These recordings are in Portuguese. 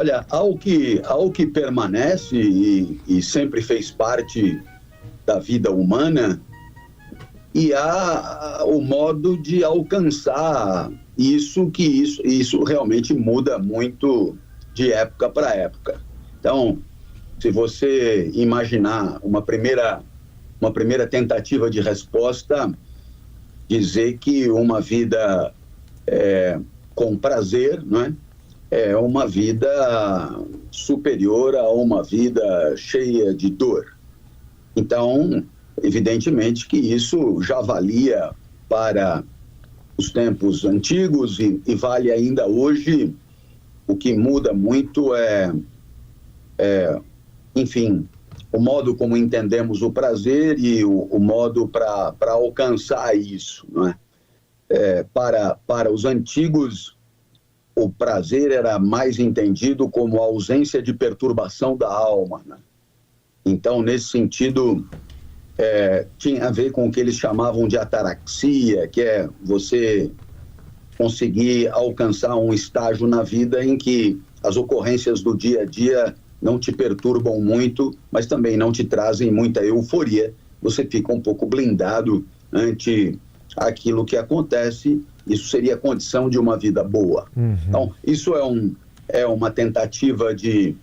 Olha, ao que permanece e sempre fez parte da vida humana, e há o modo de alcançar isso realmente muda muito de época para época. Então, se você imaginar uma primeira tentativa de resposta, dizer que uma vida com prazer, não é? É uma vida superior a uma vida cheia de dor. Então, evidentemente que isso já valia para os tempos antigos e vale ainda hoje. O que muda muito enfim, o modo como entendemos o prazer e o modo para alcançar isso, não é? Para os antigos, o prazer era mais entendido como a ausência de perturbação da alma, né? Então, nesse sentido, tinha a ver com o que eles chamavam de ataraxia, que é você conseguir alcançar um estágio na vida em que as ocorrências do dia a dia não te perturbam muito, mas também não te trazem muita euforia. Você fica um pouco blindado ante aquilo que acontece. Isso seria a condição de uma vida boa. Então, isso é uma tentativa de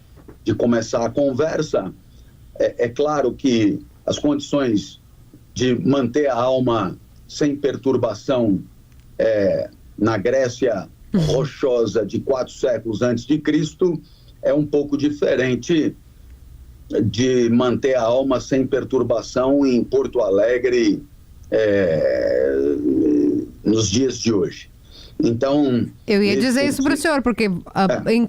começar a conversa. É claro que as condições de manter a alma sem perturbação na Grécia rochosa de 4 séculos antes de Cristo é um pouco diferente de manter a alma sem perturbação em Porto Alegre nos dias de hoje. Então, eu ia dizer isso para o senhor, porque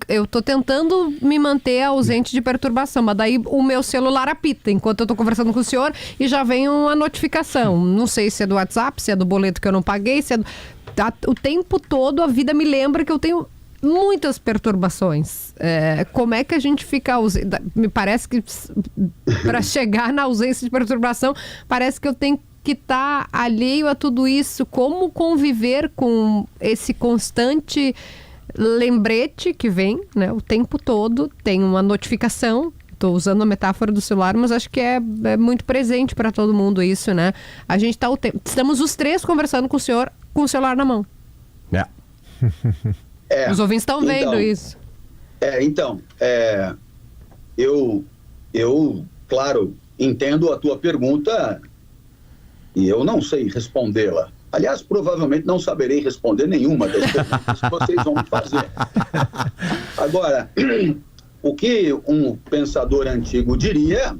eu estou tentando me manter ausente de perturbação, mas daí o meu celular apita enquanto eu estou conversando com o senhor e já vem uma notificação. Não sei se é do WhatsApp, se é do boleto que eu não paguei, se é o tempo todo a vida me lembra que eu tenho muitas perturbações. Como é que a gente fica ausente? Me parece que para chegar na ausência de perturbação, parece que eu tenho que estar alheio a tudo isso. Como conviver com esse constante lembrete que vem, né, o tempo todo? Tem uma notificação. Estou usando a metáfora do celular, mas acho que é muito presente para todo mundo isso, né? A gente está estamos os três conversando com o senhor com o celular na mão. Os ouvintes estão vendo isso. Eu, claro, entendo a tua pergunta e eu não sei respondê-la. Aliás, provavelmente não saberei responder nenhuma das perguntas que vocês vão me fazer. Agora, o que um pensador antigo diria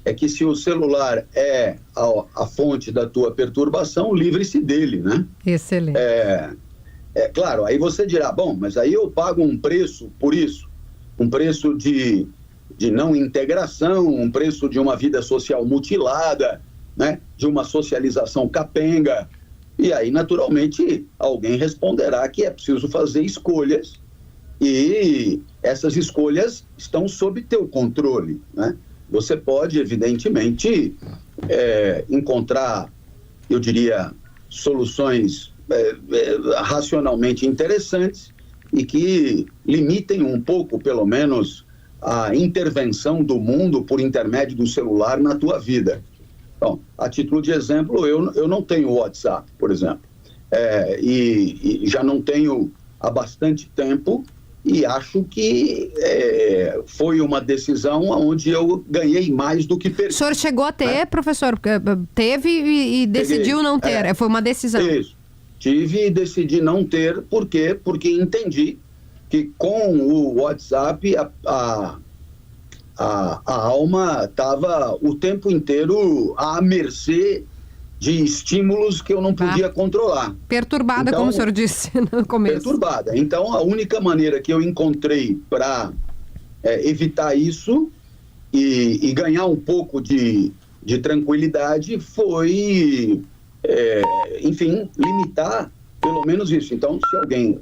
é que se o celular é a fonte da tua perturbação, livre-se dele, né? Excelente. Claro, aí você dirá, bom, mas aí eu pago um preço por isso, um preço de não integração, um preço de uma vida social mutilada, né? De uma socialização capenga. E aí, naturalmente, alguém responderá que é preciso fazer escolhas e essas escolhas estão sob teu controle, né? Você pode, evidentemente, encontrar, eu diria, soluções racionalmente interessantes e que limitem um pouco, pelo menos, a intervenção do mundo por intermédio do celular na tua vida. Bom, a título de exemplo, eu não tenho WhatsApp, por exemplo, e já não tenho há bastante tempo e acho que foi uma decisão onde eu ganhei mais do que perdi. O senhor chegou a ter, professor? Teve e decidiu não ter, foi uma decisão. Isso. Tive e decidi não ter. Por quê? Porque entendi que com o WhatsApp a alma estava o tempo inteiro à mercê de estímulos que eu não podia controlar. Perturbada, então, como o senhor disse no começo. Perturbada. Então, a única maneira que eu encontrei para evitar isso e ganhar um pouco de tranquilidade foi... enfim, limitar pelo menos isso. Então, se alguém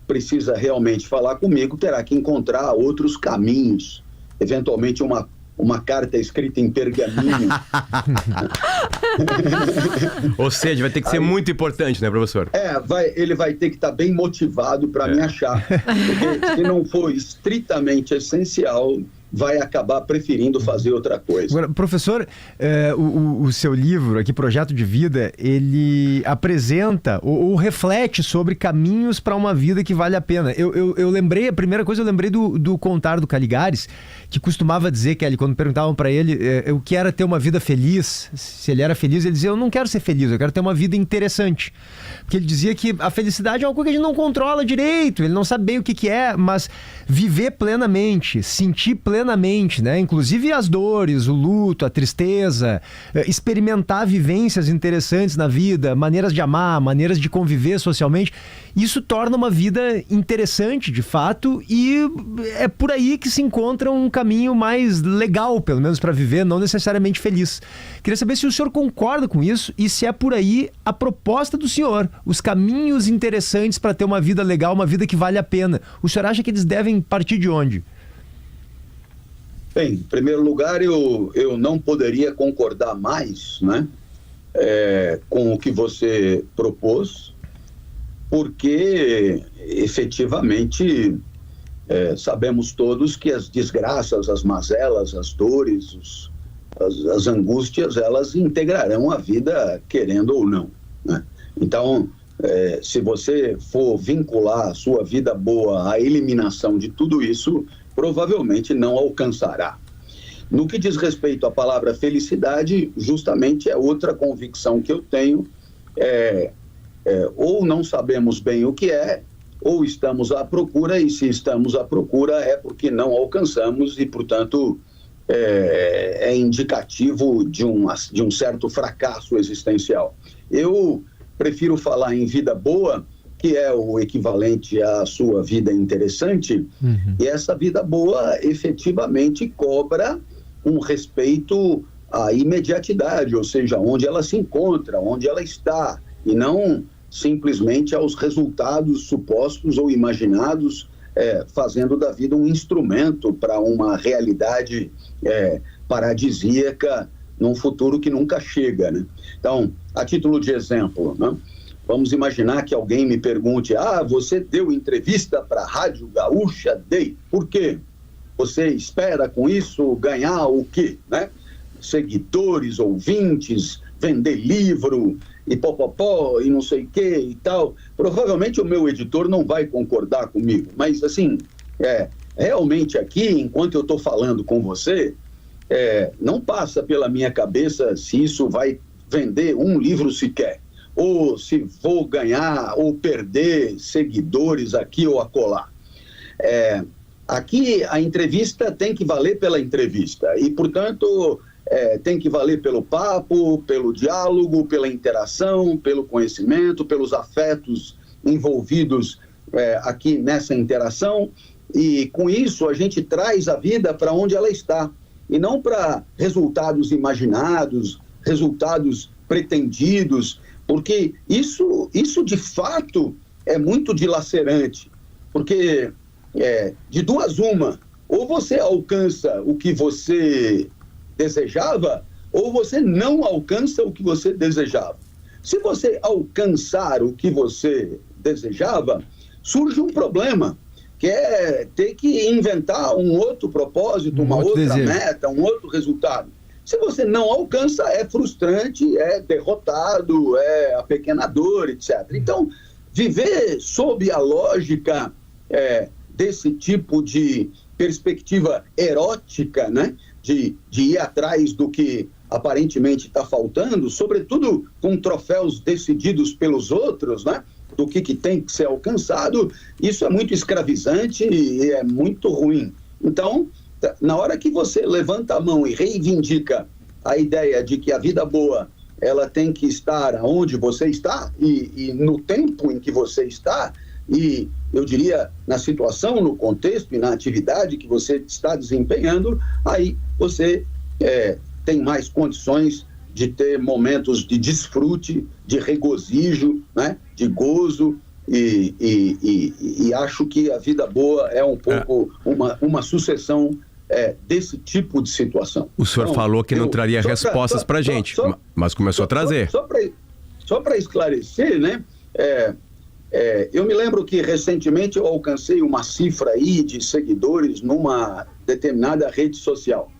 precisa realmente falar comigo, terá que encontrar outros caminhos, eventualmente uma uma carta escrita em pergaminho. Ou seja, vai ter que ser muito importante, né, professor? Ele vai ter que estar bem motivado para me achar. Porque se não for estritamente essencial, vai acabar preferindo fazer outra coisa. Agora, professor, o seu livro aqui, Projeto de Vida, ele apresenta ou reflete sobre caminhos para uma vida que vale a pena. Eu lembrei, a primeira coisa eu lembrei do Contar do Caligares, que costumava dizer, Kelly, quando perguntavam para ele o que era ter uma vida feliz, se ele era feliz, ele dizia, eu não quero ser feliz, eu quero ter uma vida interessante. Porque ele dizia que a felicidade é uma coisa que a gente não controla direito, ele não sabe bem o que é, mas viver plenamente, sentir plenamente, né? Inclusive as dores, o luto, a tristeza, experimentar vivências interessantes na vida, maneiras de amar, maneiras de conviver socialmente, isso torna uma vida interessante, de fato, e é por aí que se encontra um caminho mais legal, pelo menos para viver, não necessariamente feliz. Queria saber se o senhor concorda com isso e se é por aí a proposta do senhor, os caminhos interessantes para ter uma vida legal, uma vida que vale a pena. O senhor acha que eles devem partir de onde? Bem, em primeiro lugar, eu não poderia concordar mais, né, com o que você propôs, porque efetivamente sabemos todos que as desgraças, as mazelas, as dores, as angústias, elas integrarão a vida, querendo ou não, né? Então, se você for vincular a sua vida boa à eliminação de tudo isso, provavelmente não alcançará. No que diz respeito à palavra felicidade, justamente é outra convicção que eu tenho, ou não sabemos bem o que é, ou estamos à procura, e se estamos à procura é porque não alcançamos e, portanto, é indicativo de um certo fracasso existencial. Eu prefiro falar em vida boa, que é o equivalente à sua vida interessante, e essa vida boa efetivamente cobra um respeito à imediatidade, ou seja, onde ela se encontra, onde ela está, e não simplesmente aos resultados supostos ou imaginados, fazendo da vida um instrumento para uma realidade paradisíaca num futuro que nunca chega, né? Então, a título de exemplo, né? Vamos imaginar que alguém me pergunte, você deu entrevista para a Rádio Gaúcha Day, por quê? Você espera com isso ganhar o quê, né? Seguidores, ouvintes, vender livro e popopó e não sei o que e tal. Provavelmente o meu editor não vai concordar comigo, mas assim, realmente aqui, enquanto eu estou falando com você, não passa pela minha cabeça se isso vai vender um livro sequer, ou se vou ganhar ou perder seguidores aqui ou acolá. Aqui a entrevista tem que valer pela entrevista e, portanto, tem que valer pelo papo, pelo diálogo, pela interação, pelo conhecimento, pelos afetos envolvidos aqui nessa interação, e com isso a gente traz a vida para onde ela está e não para resultados imaginados, resultados pretendidos, porque isso de fato é muito dilacerante, porque de duas uma, ou você alcança o que você desejava, ou você não alcança o que você desejava. Se você alcançar o que você desejava, surge um problema, que é ter que inventar um outro propósito, uma outra meta, um outro resultado. Se você não alcança, é frustrante, é derrotado, é apequenador, etc. Então, viver sob a lógica desse tipo de perspectiva erótica, né? De ir atrás do que aparentemente está faltando, sobretudo com troféus decididos pelos outros, né? Do que tem que ser alcançado, isso é muito escravizante e é muito ruim. Então, na hora que você levanta a mão e reivindica a ideia de que a vida boa, ela tem que estar onde você está e no tempo em que você está, e eu diria na situação, no contexto e na atividade que você está desempenhando, aí você tem mais condições de ter momentos de desfrute, de regozijo, né? De gozo, e acho que a vida boa é um pouco uma sucessão desse tipo de situação. O senhor Então, falou que não traria respostas para a gente, mas começou a trazer. Só para esclarecer, né? Eu me lembro que recentemente eu alcancei uma cifra aí de seguidores numa determinada rede social.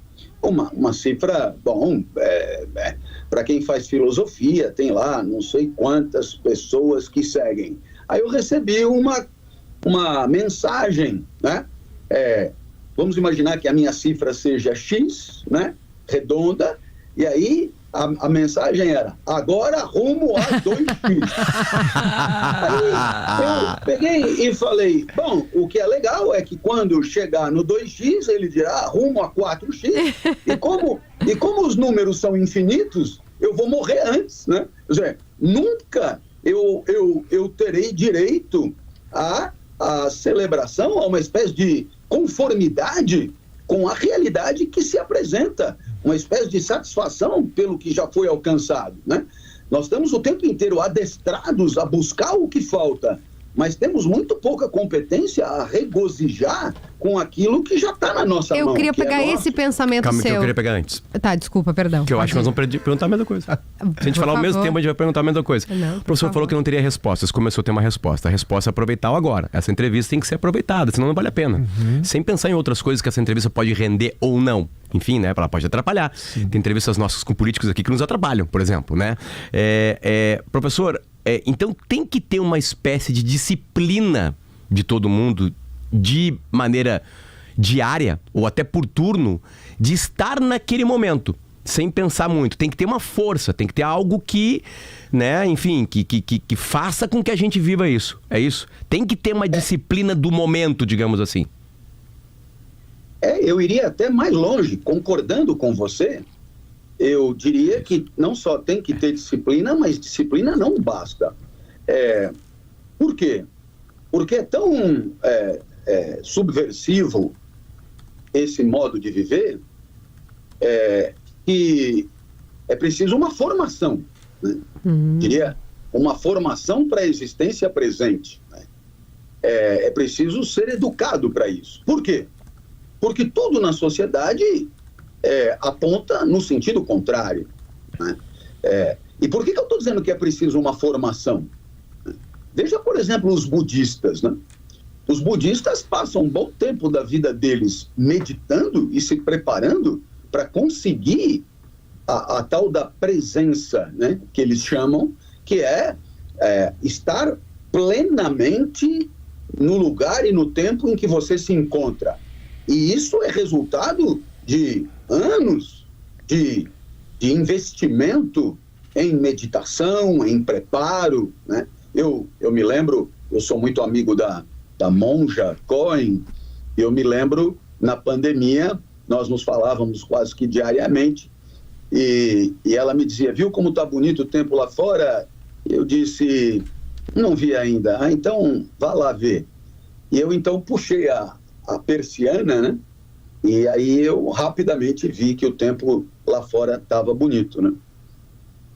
Uma cifra, bom, para quem faz filosofia, tem lá não sei quantas pessoas que seguem. Aí eu recebi uma mensagem, né? Vamos imaginar que a minha cifra seja X, né? Redonda, e aí a mensagem era: agora rumo a 2x. Aí eu peguei e falei: bom, o que é legal é que quando chegar no 2x, ele dirá rumo a 4x, e como os números são infinitos, eu vou morrer antes, né? Quer dizer, nunca eu terei direito à celebração, a uma espécie de conformidade com a realidade que se apresenta, uma espécie de satisfação pelo que já foi alcançado, né? Nós estamos o tempo inteiro adestrados a buscar o que falta, mas temos muito pouca competência a regozijar com aquilo que já está na nossa mão. Eu queria pegar esse pensamento Calma, seu. que eu queria pegar antes. Tá, desculpa, perdão. Que eu acho que nós vamos perguntar a mesma coisa. Se a gente falar ao mesmo tempo, a gente vai perguntar a mesma coisa. Não, o professor falou que não teria respostas. Começou a ter uma resposta. A resposta é aproveitar o agora. Essa entrevista tem que ser aproveitada, senão não vale a pena. Sem pensar em outras coisas que essa entrevista pode render ou não. Enfim, né? Ela pode atrapalhar. Sim. Tem entrevistas nossas com políticos aqui que nos atrapalham, por exemplo, né? Professor, então tem que ter uma espécie de disciplina de todo mundo, de maneira diária ou até por turno, de estar naquele momento, sem pensar muito. Tem que ter uma força, tem que ter algo que, né, enfim, que faça com que a gente viva isso. É isso? Tem que ter uma disciplina do momento, digamos assim. Eu iria até mais longe, concordando com você. Eu diria que não só tem que ter disciplina, mas disciplina não basta. Por quê? Porque é tão subversivo esse modo de viver que é preciso uma formação, né? Diria, uma formação para a existência presente, né? É preciso ser educado para isso. Por quê? Porque tudo na sociedade aponta no sentido contrário, né? E por que eu estou dizendo que é preciso uma formação? Veja, por exemplo, os budistas, né? Os budistas passam um bom tempo da vida deles meditando e se preparando para conseguir a tal da presença, né? Que eles chamam, que é estar plenamente no lugar e no tempo em que você se encontra. E isso é resultado de anos de investimento em meditação, em preparo, né? Eu me lembro, eu sou muito amigo da monja Cohen, eu me lembro, na pandemia, nós nos falávamos quase que diariamente, e ela me dizia: viu como está bonito o tempo lá fora? Eu disse: não vi ainda. Então vá lá ver. E eu então puxei a persiana, né? E aí eu rapidamente vi que o tempo lá fora estava bonito, né?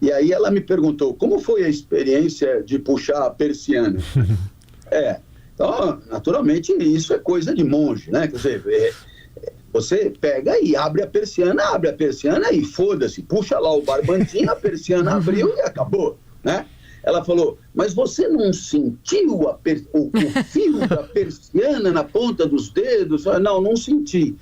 E aí ela me perguntou: como foi a experiência de puxar a persiana? Então, naturalmente, isso é coisa de monge, né? Quer dizer, você pega e abre a persiana e foda-se, puxa lá o barbantinho, a persiana abriu e acabou, né? Ela falou: mas você não sentiu o fio da persiana na ponta dos dedos? Não senti.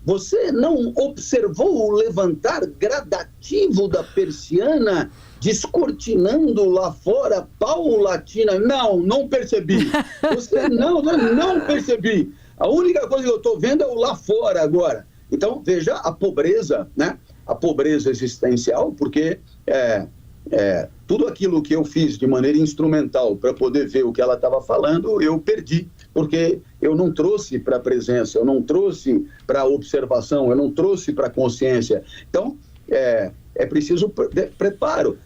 Você não observou o levantar gradativo da persiana, descortinando lá fora, paulatina? Não percebi. Você não percebi. A única coisa que eu estou vendo é o lá fora agora. Então, veja a pobreza, né? A pobreza existencial, porque tudo aquilo que eu fiz de maneira instrumental para poder ver o que ela estava falando, eu perdi, porque eu não trouxe para a presença, eu não trouxe para a observação, eu não trouxe para a consciência. Então, é preciso preparo.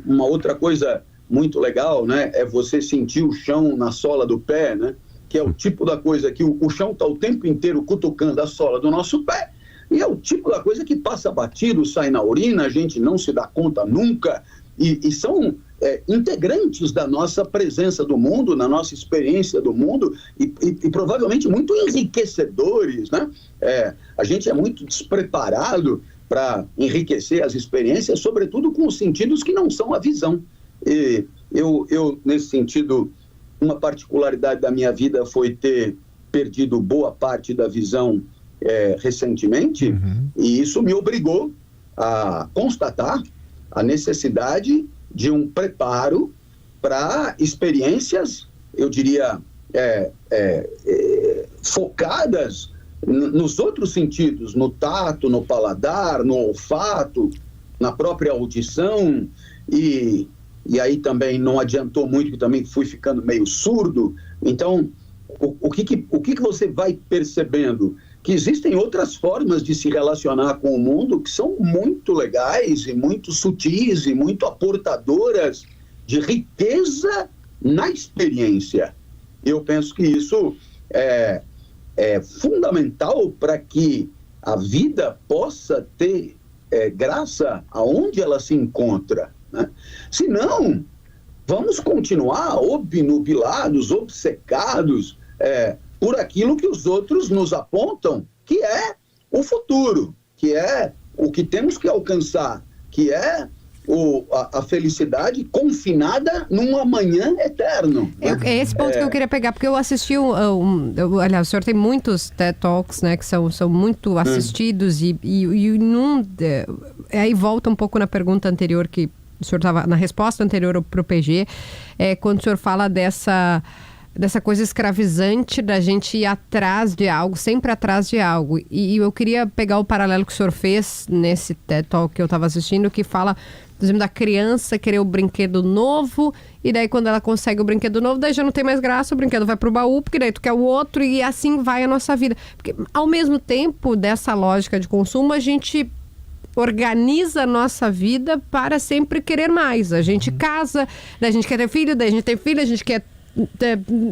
Uma outra coisa muito legal, né, é você sentir o chão na sola do pé, né, que é o tipo da coisa que o chão está o tempo inteiro cutucando a sola do nosso pé, e é o tipo da coisa que passa batido, sai na urina, a gente não se dá conta nunca. E são integrantes da nossa presença do mundo, na nossa experiência do mundo, e provavelmente muito enriquecedores, né? A gente é muito despreparado para enriquecer as experiências, sobretudo com os sentidos que não são a visão. E eu, nesse sentido, uma particularidade da minha vida foi ter perdido boa parte da visão recentemente, e isso me obrigou a constatar a necessidade de um preparo para experiências, eu diria, focadas nos outros sentidos, no tato, no paladar, no olfato, na própria audição, e aí também não adiantou muito, que também fui ficando meio surdo. Então, o que você vai percebendo? Que existem outras formas de se relacionar com o mundo que são muito legais e muito sutis e muito aportadoras de riqueza na experiência. Eu penso que isso é fundamental para que a vida possa ter graça aonde ela se encontra, né? Senão, vamos continuar obnubilados, obcecados por aquilo que os outros nos apontam, que é o futuro, que é o que temos que alcançar, que é a felicidade confinada num amanhã eterno. É esse ponto que eu queria pegar, porque eu assisti, aliás, o senhor tem muitos TED Talks, né, que são muito assistidos, e aí volta um pouco na pergunta anterior, que o senhor estava, na resposta anterior para o PG, quando o senhor fala dessa coisa escravizante da gente ir atrás de algo, sempre atrás de algo. E eu queria pegar o paralelo que o senhor fez nesse TED Talk que eu estava assistindo, que fala, por exemplo, da criança querer o brinquedo novo, e daí quando ela consegue o brinquedo novo, daí já não tem mais graça, o brinquedo vai pro baú, porque daí tu quer o outro, e assim vai a nossa vida. Porque ao mesmo tempo dessa lógica de consumo, a gente organiza a nossa vida para sempre querer mais. A gente casa, daí a gente quer ter filho, daí a gente tem filho, a gente quer...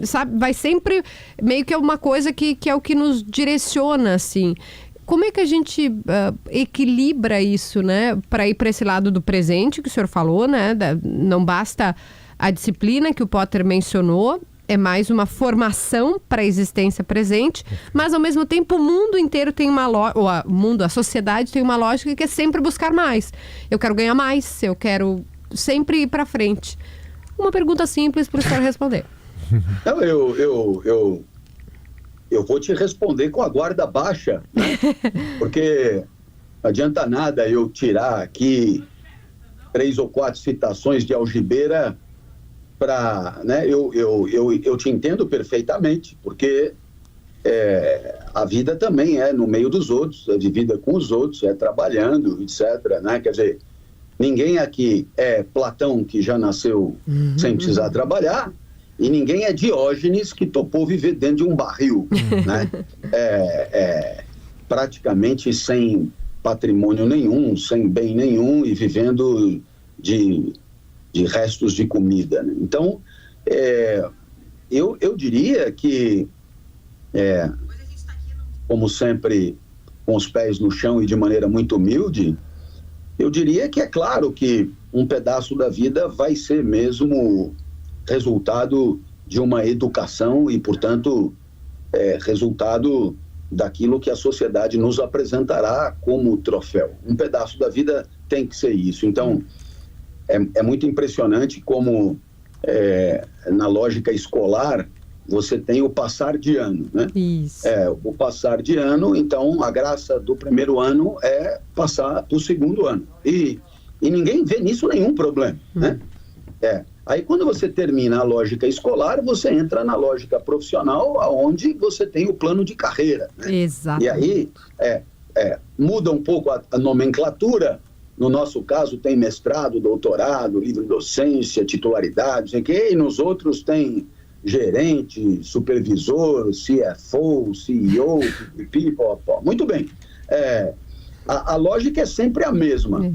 sabe, vai sempre meio que é uma coisa que é o que nos direciona, assim. Como é que a gente equilibra isso, né, para ir para esse lado do presente que o senhor falou, né? Não basta a disciplina que o Potter mencionou, é mais uma formação para a existência presente, mas ao mesmo tempo o mundo inteiro tem a sociedade tem uma lógica que é sempre buscar mais. Eu quero ganhar mais, eu quero sempre ir para frente. Uma pergunta simples para o senhor responder. Não, eu vou te responder com a guarda baixa, né? Porque não adianta nada eu tirar aqui 3 ou 4 citações de Algibeira para... né? Eu te entendo perfeitamente, porque a vida também é no meio dos outros, é de vida com os outros, é trabalhando, etc., né? Quer dizer, ninguém aqui é Platão, que já nasceu sem precisar trabalhar, e ninguém é Diógenes, que topou viver dentro de um barril, né? Praticamente sem patrimônio nenhum, sem bem nenhum, e vivendo de restos de comida, né? Então, eu diria que, como sempre, com os pés no chão e de maneira muito humilde, eu diria que é claro que um pedaço da vida vai ser mesmo resultado de uma educação e, portanto, resultado daquilo que a sociedade nos apresentará como troféu. Um pedaço da vida tem que ser isso. Então, é muito impressionante como, na lógica escolar, você tem o passar de ano, né? Isso. O passar de ano, então a graça do primeiro ano é passar para o segundo ano. E ninguém vê nisso nenhum problema, né? Aí quando você termina a lógica escolar, você entra na lógica profissional, onde você tem o plano de carreira, né? Exato. E aí muda um pouco a nomenclatura. No nosso caso tem mestrado, doutorado, livre docência, titularidade, sei que, e nos outros tem gerente, supervisor, CFO, CEO, pipipopó. Muito bem. A lógica é sempre a mesma.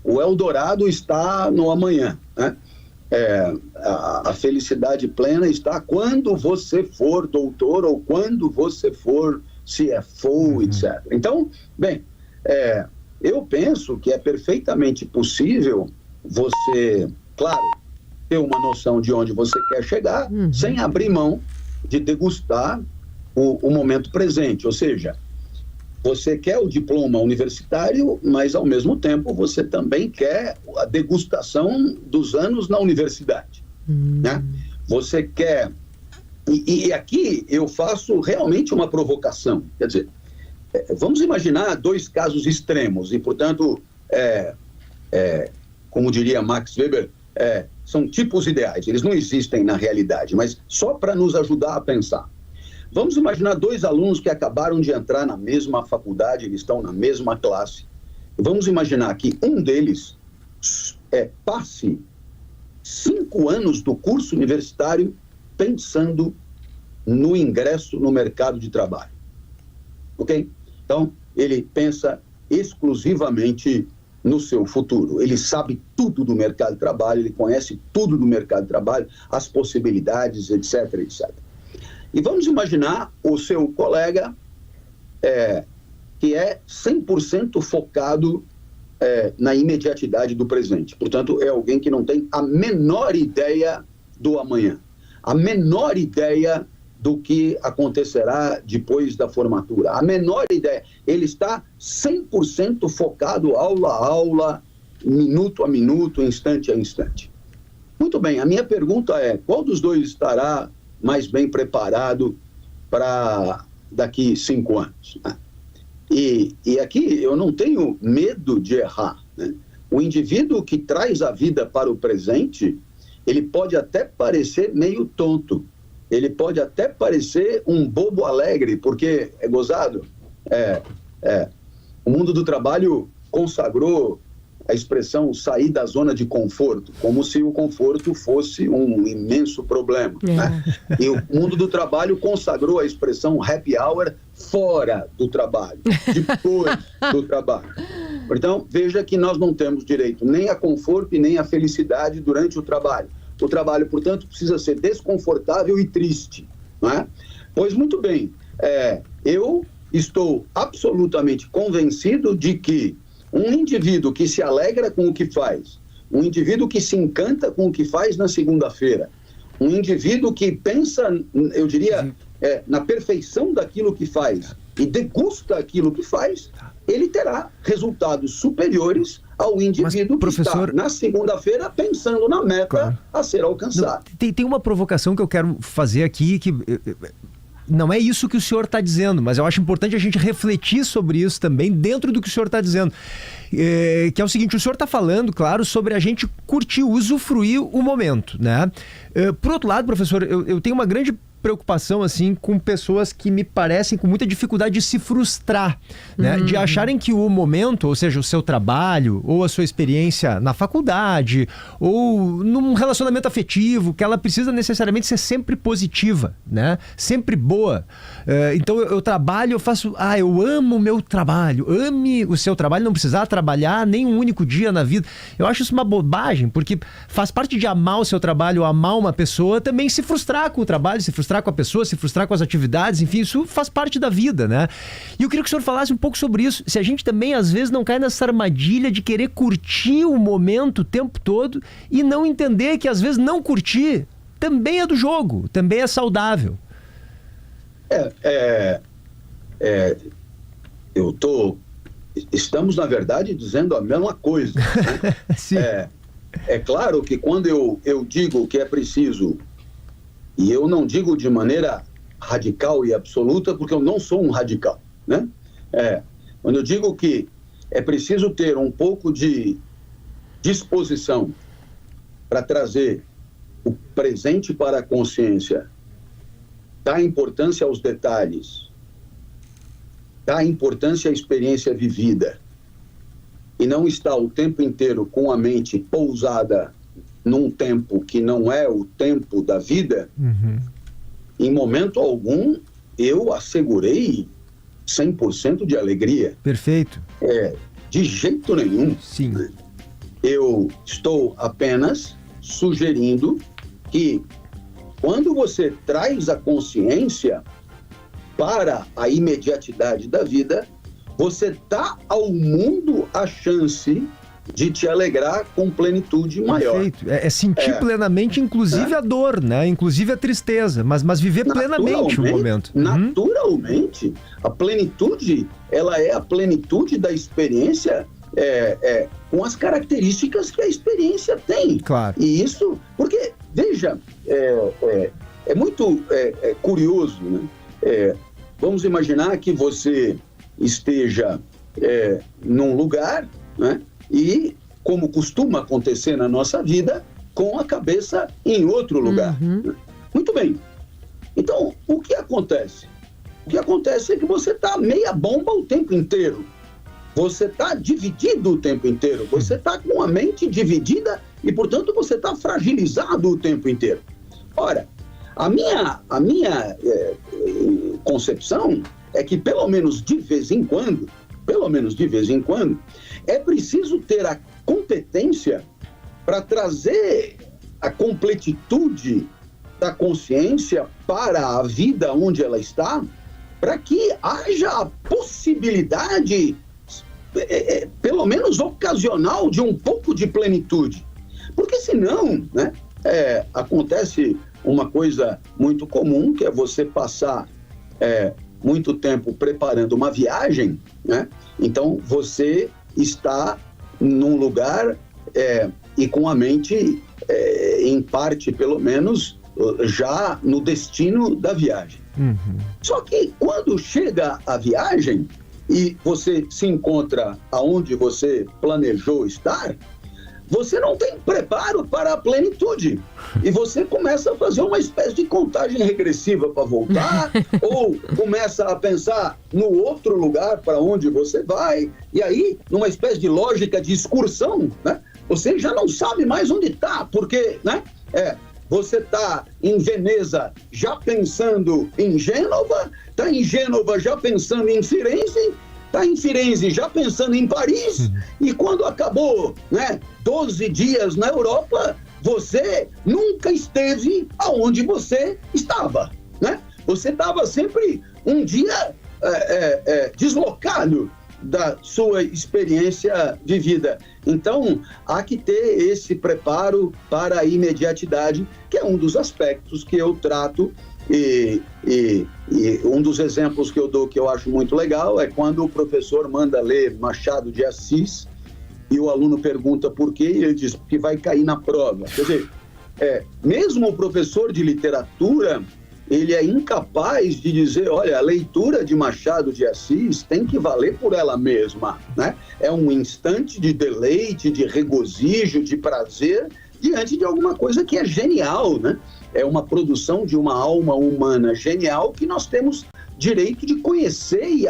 O Eldorado está no amanhã, né? A felicidade plena está quando você for doutor ou quando você for CFO, etc. Então, bem, eu penso que é perfeitamente possível você, claro, ter uma noção de onde você quer chegar, sem abrir mão de degustar o momento presente. Ou seja, você quer o diploma universitário, mas ao mesmo tempo você também quer a degustação dos anos na universidade, né? Você quer... E aqui eu faço realmente uma provocação. Quer dizer, vamos imaginar 2 casos extremos e, portanto, como diria Max Weber, são tipos ideais. Eles não existem na realidade, mas só para nos ajudar a pensar. Vamos imaginar 2 alunos que acabaram de entrar na mesma faculdade, eles estão na mesma classe. Vamos imaginar que um deles passe 5 anos do curso universitário pensando no ingresso no mercado de trabalho. Ok? Então, ele pensa exclusivamente no seu futuro. Ele sabe tudo do mercado de trabalho, ele conhece tudo do mercado de trabalho, as possibilidades, etc, etc. E vamos imaginar o seu colega que é 100% focado na imediatidade do presente. Portanto, é alguém que não tem a menor ideia do amanhã, a menor ideia do que acontecerá depois da formatura, a menor ideia. Ele está 100% focado aula a aula, minuto a minuto, instante a instante. Muito bem, a minha pergunta é, qual dos dois estará mais bem preparado para daqui 5 anos? E aqui eu não tenho medo de errar, né? O indivíduo que traz a vida para o presente, ele pode até parecer meio tonto, ele pode até parecer um bobo alegre, porque é gozado. O mundo do trabalho consagrou a expressão sair da zona de conforto, como se o conforto fosse um imenso problema, né? E o mundo do trabalho consagrou a expressão happy hour fora do trabalho, depois do trabalho. Então, veja que nós não temos direito nem a conforto e nem a felicidade durante o trabalho. O trabalho, portanto, precisa ser desconfortável e triste, não é? Pois muito bem, eu estou absolutamente convencido de que um indivíduo que se alegra com o que faz, um indivíduo que se encanta com o que faz na segunda-feira, um indivíduo que pensa, eu diria, na perfeição daquilo que faz e degusta aquilo que faz, ele terá resultados superiores ao indivíduo que está na segunda-feira pensando na meta a ser alcançada. Tem uma provocação que eu quero fazer aqui, que não é isso que o senhor está dizendo, mas eu acho importante a gente refletir sobre isso também dentro do que o senhor está dizendo. Que é o seguinte, o senhor está falando, claro, sobre a gente curtir, usufruir o momento, né? Por outro lado, professor, eu tenho uma grande preocupação assim com pessoas que me parecem com muita dificuldade de se frustrar, né? De acharem que o momento, ou seja, o seu trabalho ou a sua experiência na faculdade ou num relacionamento afetivo, que ela precisa necessariamente ser sempre positiva, né? Sempre boa. Então eu trabalho, eu faço, eu amo o meu trabalho, ame o seu trabalho, não precisar trabalhar nem um único dia na vida. Eu acho isso uma bobagem, porque faz parte de amar o seu trabalho, amar uma pessoa, também se frustrar com o trabalho, se frustrar com a pessoa, se frustrar com as atividades, enfim, isso faz parte da vida, né? E eu queria que o senhor falasse um pouco sobre isso, se a gente também às vezes não cai nessa armadilha de querer curtir o momento o tempo todo e não entender que às vezes não curtir também é do jogo, também é saudável. Estamos, na verdade, dizendo a mesma coisa, né? Sim. É claro que quando eu digo que é preciso, e eu não digo de maneira radical e absoluta, porque eu não sou um radical, né? Quando eu digo que é preciso ter um pouco de disposição para trazer o presente para a consciência, dar importância aos detalhes, dar importância à experiência vivida, e não estar o tempo inteiro com a mente pousada num tempo que não é o tempo da vida, em momento algum eu assegurei 100% de alegria. Perfeito. De jeito nenhum. Sim. Eu estou apenas sugerindo que quando você traz a consciência para a imediatidade da vida, você dá ao mundo a chance de te alegrar com plenitude maior. Perfeito. É sentir plenamente, inclusive a dor, né? Inclusive a tristeza, mas viver plenamente o momento. Naturalmente, a plenitude, ela é a plenitude da experiência com as características que a experiência tem. Claro. E isso, porque, veja, é muito curioso, né? Vamos imaginar que você esteja num lugar, né? E, como costuma acontecer na nossa vida, com a cabeça em outro lugar. Muito bem. Então, o que acontece? O que acontece é que você está meia bomba o tempo inteiro. Você está dividido o tempo inteiro. Você está com a mente dividida e, portanto, você está fragilizado o tempo inteiro. Ora, a minha concepção é que, pelo menos de vez em quando, é preciso ter a competência para trazer a completitude da consciência para a vida onde ela está, para que haja a possibilidade, pelo menos ocasional, de um pouco de plenitude. Porque senão, né, acontece uma coisa muito comum, que é você passar muito tempo preparando uma viagem, né? Então você está num lugar e com a mente, em parte pelo menos, já no destino da viagem. Só que quando chega a viagem e você se encontra aonde você planejou estar, você não tem preparo para a plenitude. E você começa a fazer uma espécie de contagem regressiva para voltar, ou começa a pensar no outro lugar para onde você vai, e aí, numa espécie de lógica de excursão, né, você já não sabe mais onde está, porque, né, você está em Veneza já pensando em Gênova, está em Gênova já pensando em Firenze, está em Firenze já pensando em Paris, e quando acabou, né, 12 dias na Europa, você nunca esteve aonde você estava, né? Você estava sempre um dia deslocado da sua experiência vivida. Então, há que ter esse preparo para a imediatidade, que é um dos aspectos que eu trato. E um dos exemplos que eu dou, que eu acho muito legal, é quando o professor manda ler Machado de Assis e o aluno pergunta por quê, e ele diz que vai cair na prova. Quer dizer, mesmo o professor de literatura, ele é incapaz de dizer, olha, a leitura de Machado de Assis tem que valer por ela mesma, né? É um instante de deleite, de regozijo, de prazer, diante de alguma coisa que é genial, né? É uma produção de uma alma humana genial que nós temos direito de conhecer e,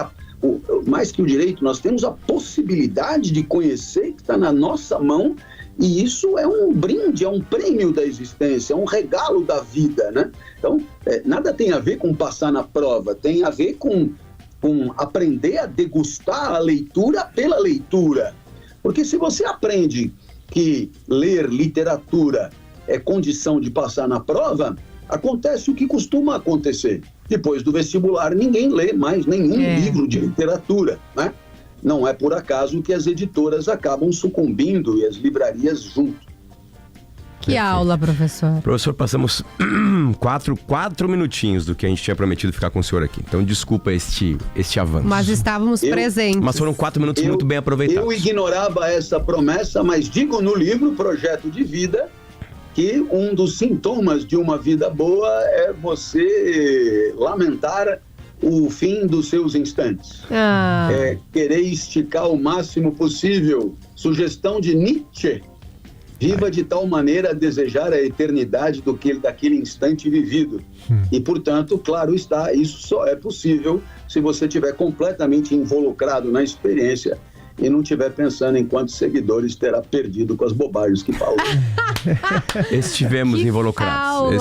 mais que o direito, nós temos a possibilidade de conhecer, que está na nossa mão, e isso é um brinde, é um prêmio da existência, é um regalo da vida, né? Então, nada tem a ver com passar na prova, tem a ver com aprender a degustar a leitura pela leitura. Porque se você aprende que ler literatura é condição de passar na prova, acontece o que costuma acontecer. Depois do vestibular, ninguém lê mais nenhum livro de literatura, né? Não é por acaso que as editoras acabam sucumbindo e as livrarias junto. Que aula, professor. Professor, passamos 4 minutinhos do que a gente tinha prometido ficar com o senhor aqui. Então, desculpa este avanço. Mas estávamos presentes. Mas foram 4 minutos muito bem aproveitados. Eu ignorava essa promessa, mas digo no livro Projeto de Vida que um dos sintomas de uma vida boa é você lamentar o fim dos seus instantes. Querer esticar o máximo possível. Sugestão de Nietzsche. Viva de tal maneira a desejar a eternidade daquele instante vivido. E, portanto, claro está, isso só é possível se você estiver completamente involucrado na experiência e não estiver pensando em quantos seguidores terá perdido com as bobagens que falou. Estivemos involucrados.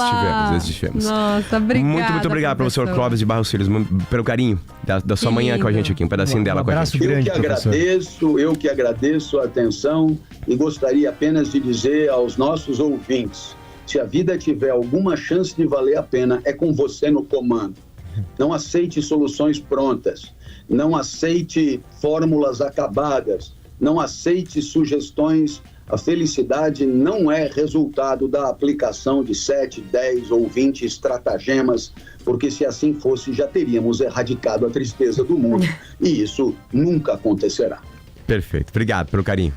Estivemos. Nossa, obrigada. Muito obrigado, professor Clóvis de Barros Filhos, pelo carinho da sua manhã com a gente aqui, um pedacinho dela com a gente. Grande, eu que agradeço a atenção e gostaria apenas de dizer aos nossos ouvintes, se a vida tiver alguma chance de valer a pena, é com você no comando. Não aceite soluções prontas, não aceite fórmulas acabadas, não aceite sugestões. A felicidade não é resultado da aplicação de 7, 10 ou 20 estratagemas, porque se assim fosse, já teríamos erradicado a tristeza do mundo. E isso nunca acontecerá. Perfeito. Obrigado pelo carinho.